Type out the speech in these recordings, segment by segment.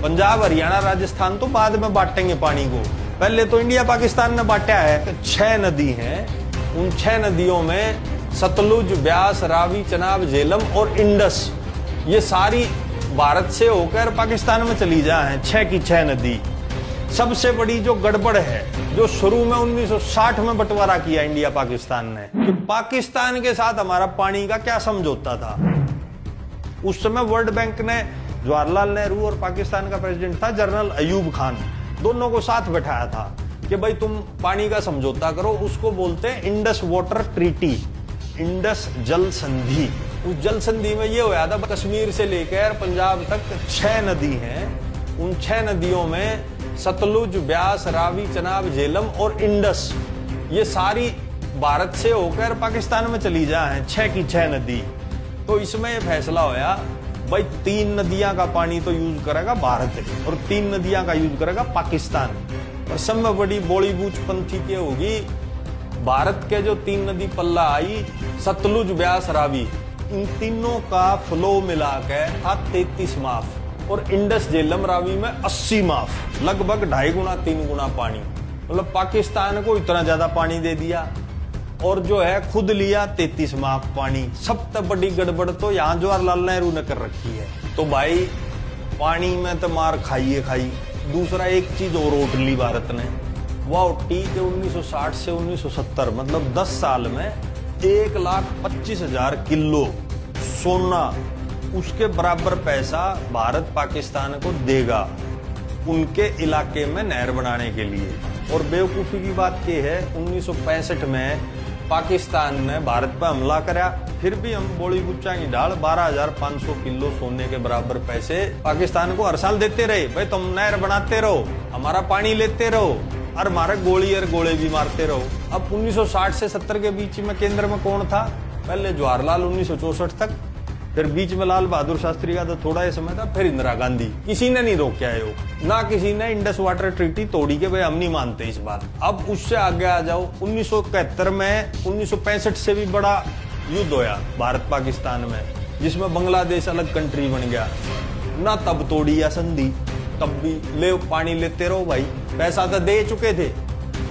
पंजाब, हरियाणा, राजस्थान तो बाद में बांटेंगे पानी को, पहले तो इंडिया पाकिस्तान ने बांटा है। 6 नदी हैं, उन 6 नदियों में सतलुज, ब्यास, रावी, चनाब, झेलम और इंडस, ये सारी भारत से होकर पाकिस्तान में चली जा है। 6 की 6 नदी। सबसे बड़ी जो गड़बड़ है, जो शुरू में 1960 में बंटवारा किया इंडिया पाकिस्तान ने, कि पाकिस्तान के साथ हमारा पानी का क्या समझौता था। उस समय वर्ल्ड बैंक ने जवाहरलाल नेहरू और पाकिस्तान का प्रेसिडेंट था जनरल अयूब खान, दोनों को साथ बैठाया था कि भाई तुम पानी का समझौता करो। उसको बोलते हैं इंडस वाटर ट्रीटी, इंडस जल संधि। उस जल संधि में ये होया था, कश्मीर से लेकर पंजाब तक 6 नदी हैं, उन 6 नदियों में सतलुज, ब्यास, रावी, चनाब, झेलम और इंडस, ये सारी भारत से होकर पाकिस्तान में चली जा है। 6 की 6 नदी। तो इसमें यह फैसला होया भाई 3 नदियां का पानी तो यूज करेगा भारत और 3 नदियां का यूज करेगा पाकिस्तान। और सब में बड़ी बोलीबूच पंथी के होगी, भारत के जो 3 नदी पल्ला आई, सतलुज, ब्यास, रावी, इन तीनों का फ्लो मिला के था 33 माफ, और इंडस, झेलम, रावी में 80 माफ, लगभग 2.5 गुना 3 गुना पानी। मतलब पाकिस्तान को इतना ज्यादा पानी दे दिया और जो है खुद लिया 33 माफ पानी। सबसे बड़ी गड़बड़ तो यहाँ जवाहरलाल नेहरू ने कर रखी है। तो भाई पानी में तो मार खाइए खाई। दूसरा एक चीज और उठ ली भारत ने, वह उठी कि 1960 से 1970 मतलब 10 साल में 1,25,000 किलो सोना, उसके बराबर पैसा भारत पाकिस्तान को देगा उनके इलाके में नहर बनाने के लिए। और बेवकूफी की बात यह है, 1965 में पाकिस्तान ने भारत पर हमला करा, फिर भी हम बोली गुच्चा की ढाल 12,500 किलो सोने के बराबर पैसे पाकिस्तान को हर साल देते रहे। भाई तुम नहर बनाते रहो, हमारा पानी लेते रहो और हमारे गोली और गोले भी मारते रहो। अब 1960 से 70 के बीच में केंद्र में कौन था? पहले जवाहरलाल 1964 तक, फिर बीच में लाल बहादुर शास्त्री का तो थोड़ा ही समय था, फिर इंदिरा गांधी। किसी ने नहीं रोका है वो, ना किसी ने इंडस वाटर ट्रीटी तोड़ी के भाई हम नहीं मानते इस बात। अब उससे आगे आ जाओ, 1971 में 1965 से भी बड़ा युद्ध होया भारत पाकिस्तान में, जिसमें बांग्लादेश अलग कंट्री बन गया। ना तब तोड़ी या संधि, तब भी ले पानी लेते रहो भाई, पैसा तो दे चुके थे।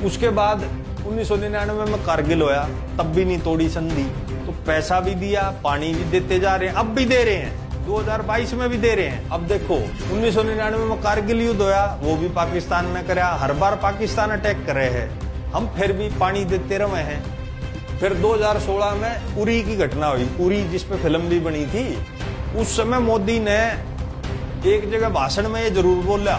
उसके बाद 1999 में कारगिल होया, तब भी नहीं तोड़ी संधि, तो पैसा भी दिया, पानी भी देते जा रहे हैं, अब भी दे रहे हैं, 2022 में भी दे रहे हैं। अब देखो 1999 में कारगिल युद्ध होया, वो भी पाकिस्तान ने कराया, हर बार पाकिस्तान अटैक कर रहे हैं, हम फिर भी पानी देते रहे हैं। फिर 2016 में उरी की घटना हुई, उरी जिसपे फिल्म भी बनी थी। उस समय मोदी ने एक जगह भाषण में ये जरूर बोला,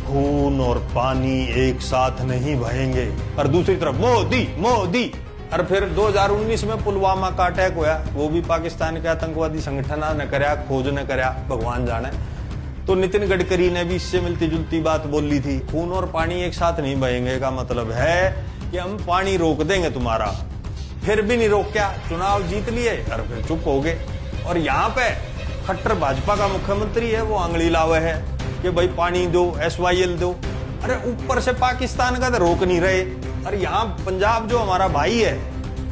खून और पानी एक साथ नहीं बहेंगे, और दूसरी तरफ मोदी मोदी। और फिर 2019 में पुलवामा का अटैक हुआ, वो भी पाकिस्तान के आतंकवादी संगठन ने कराया, खोज ने कराया, भगवान जाने। तो नितिन गडकरी ने भी इससे मिलती जुलती बात बोली थी, खून और पानी एक साथ नहीं बहेंगे का मतलब है कि हम पानी रोक देंगे तुम्हारा। फिर भी नहीं रोका, चुनाव जीत लिए और फिर चुप हो गए। और यहाँ पे खट्टर भाजपा का मुख्यमंत्री है, वो आंगली लावे है कि भाई पानी दो, SYL दो। अरे ऊपर से पाकिस्तान का तो रोक नहीं रहे, और यहाँ पंजाब जो हमारा भाई है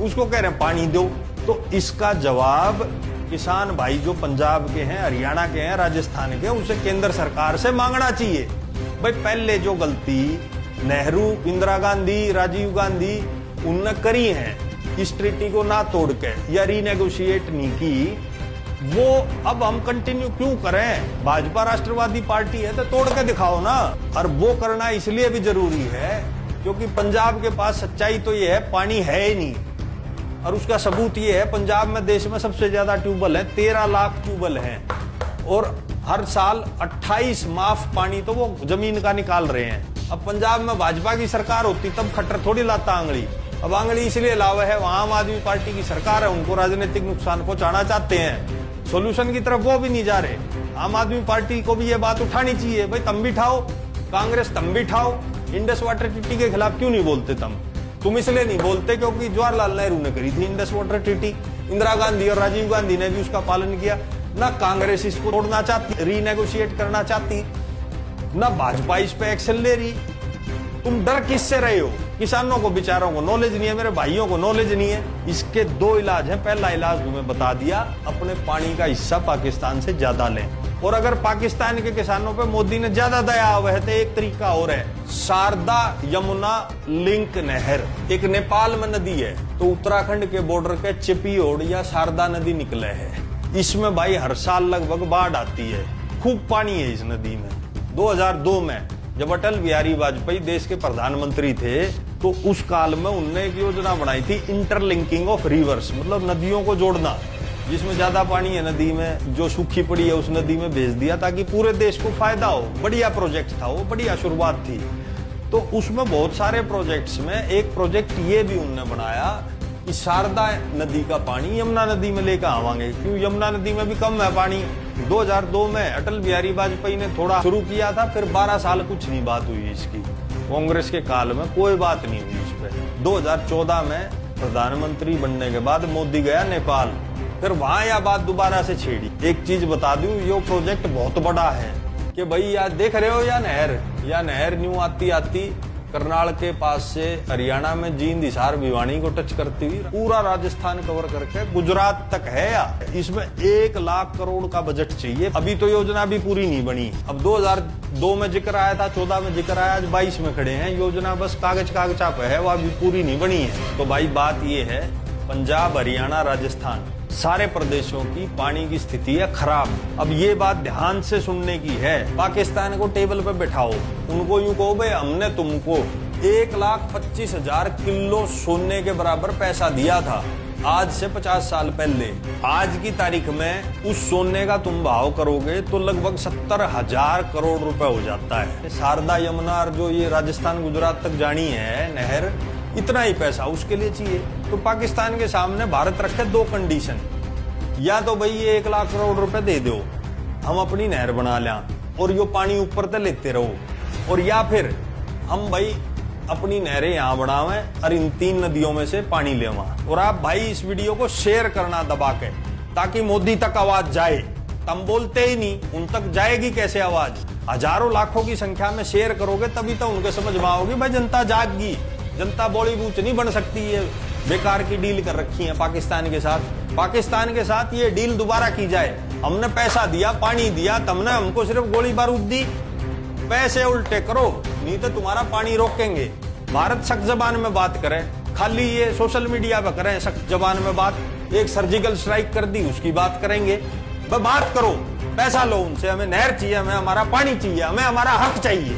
उसको कह रहे हैं पानी दो। तो इसका जवाब किसान भाई जो पंजाब के हैं, हरियाणा के हैं, राजस्थान के, उसे केंद्र सरकार से मांगना चाहिए। भाई पहले जो गलती नेहरू, इंदिरा गांधी, राजीव गांधी उनने करी है, इस ट्रीटी को ना तोड़ के या रीनेगोशिएट नहीं की, वो अब हम कंटिन्यू क्यों करें? भाजपा राष्ट्रवादी पार्टी है तो तोड़ के दिखाओ ना। और वो करना इसलिए भी जरूरी है क्योंकि पंजाब के पास सच्चाई तो ये है, पानी है ही नहीं। और उसका सबूत ये है, पंजाब में देश में सबसे ज्यादा ट्यूबवेल है, 13 लाख ट्यूबवेल हैं, और हर साल 28 माफ पानी तो वो जमीन का निकाल रहे हैं। अब पंजाब में भाजपा की सरकार होती तब खट्टर थोड़ी लाता आंगली। अब आंगली इसलिए लावा है, वहां आम आदमी पार्टी की सरकार है, उनको राजनीतिक नुकसान पहुंचाना चाहते हैं, सोल्यूशन की तरफ वो भी नहीं जा रहे। आम आदमी पार्टी को भी ये बात उठानी चाहिए, भाई तुम भी उठाओ, कांग्रेस तुम भी उठाओ, इंडस वाटर ट्रीटी के खिलाफ क्यों नहीं बोलते? तुम इसलिए नहीं बोलते क्योंकि जवाहरलाल नेहरू ने करी थी Indus water treaty, Indira Gandhi और राजीव गांधी ने भी उसका पालन किया। ना कांग्रेस इसको तोड़ना चाहती, रीनेगोशिएट करना चाहती, ना भाजपा इस पे एक्शन ले रही। तुम डर किससे रहे हो? किसानों को बेचारों को नॉलेज नहीं है, मेरे भाइयों को नॉलेज नहीं है। इसके 2 इलाज हैं। पहला इलाज तुम्हें बता दिया, अपने पानी का हिस्सा पाकिस्तान से ज्यादा लें, और अगर पाकिस्तान के किसानों पे मोदी ने ज्यादा दया वह तो एक तरीका और है, शारदा यमुना लिंक नहर एक नेपाल में नदी है, तो उत्तराखंड के बॉर्डर के चिपियोड़ या शारदा नदी निकले है। इसमें भाई हर साल लगभग बाढ़ आती है, खूब पानी है इस नदी में। 2002 में जब अटल बिहारी वाजपेयी देश के प्रधानमंत्री थे तो उस काल में उनने एक योजना बनाई थी, इंटरलिंकिंग ऑफ रिवर्स, मतलब नदियों को जोड़ना। जिसमें ज्यादा पानी है नदी में, जो सूखी पड़ी है उस नदी में भेज दिया ताकि पूरे देश को फायदा हो। बढ़िया प्रोजेक्ट था वो, बढ़िया शुरुआत थी। तो उसमें बहुत सारे प्रोजेक्ट्स में एक प्रोजेक्ट ये भी उनने बनाया कि शारदा नदी का पानी यमुना नदी में लेकर आवांगे, क्यों यमुना नदी में भी कम है पानी। 2002 में अटल बिहारी वाजपेयी ने थोड़ा शुरू किया था, फिर 12 साल कुछ नहीं बात हुई इसकी। कांग्रेस के काल में कोई बात नहीं हुई इस पे। 2014 में प्रधानमंत्री बनने के बाद मोदी गया नेपाल, फिर वहां यह बात दोबारा से छेड़ी। एक चीज बता दूं, ये प्रोजेक्ट बहुत बड़ा है कि भाई यार देख रहे हो या नहर न्यू आती आती करनाल के पास से हरियाणा में जींद, हिसार, भिवानी को टच करती हुई पूरा राजस्थान कवर करके गुजरात तक है। या इसमें 1 लाख करोड़ का बजट चाहिए। अभी तो योजना भी पूरी नहीं बनी। अब 2002 में जिक्र आया था, 14 में जिक्र आया, आज 22 में खड़े हैं। योजना बस कागजा पे है, वो अभी पूरी नहीं बनी है। तो भाई बात ये है, पंजाब, हरियाणा, राजस्थान सारे प्रदेशों की पानी की स्थिति है खराब। अब ये बात ध्यान से सुनने की है। पाकिस्तान को टेबल पे बैठाओ, उनको यूं कहो भाई हमने तुमको 1,25,000 किलो सोने के बराबर पैसा दिया था आज से 50 साल पहले। आज की तारीख में उस सोने का तुम भाव करोगे तो लगभग 70,000 करोड़ रुपए हो जाता है। शारदा यमुना जो ये राजस्थान गुजरात तक जानी है नहर, इतना ही पैसा उसके लिए चाहिए। तो पाकिस्तान के सामने भारत रखे 2 कंडीशन, या तो भाई ये 1 लाख करोड़ रुपए दे दो, हम अपनी नहर बना लें और यो पानी ऊपर तक लेते रहो, और या फिर हम भाई अपनी नहरें यहाँ बढ़ावें और इन 3 नदियों में से पानी लेवा। और आप भाई इस वीडियो को शेयर करना दबा के, ताकि मोदी तक आवाज जाए। तुम बोलते ही नहीं, उन तक जाएगी कैसे आवाज? हजारों लाखों की संख्या में शेयर करोगे तभी तो उनके समझ में आओगी। भाई जनता जागगी, जनता बॉलीवुड नहीं बन सकती है। बेकार की डील कर रखी है पाकिस्तान के साथ। पाकिस्तान के साथ ये डील दोबारा की जाए। हमने पैसा दिया, पानी दिया, तुमने हमको सिर्फ गोली बारूद दी। पैसे उल्टे करो, नहीं तो तुम्हारा पानी रोकेंगे। भारत सख्त जबान में बात करे, खाली ये सोशल मीडिया पर करें सख्त जबान में बात। एक सर्जिकल स्ट्राइक कर दी, उसकी बात करेंगे। बात करो, पैसा लो उनसे, हमें नहर चाहिए, हमें हमारा पानी चाहिए, हमें हमारा हक चाहिए।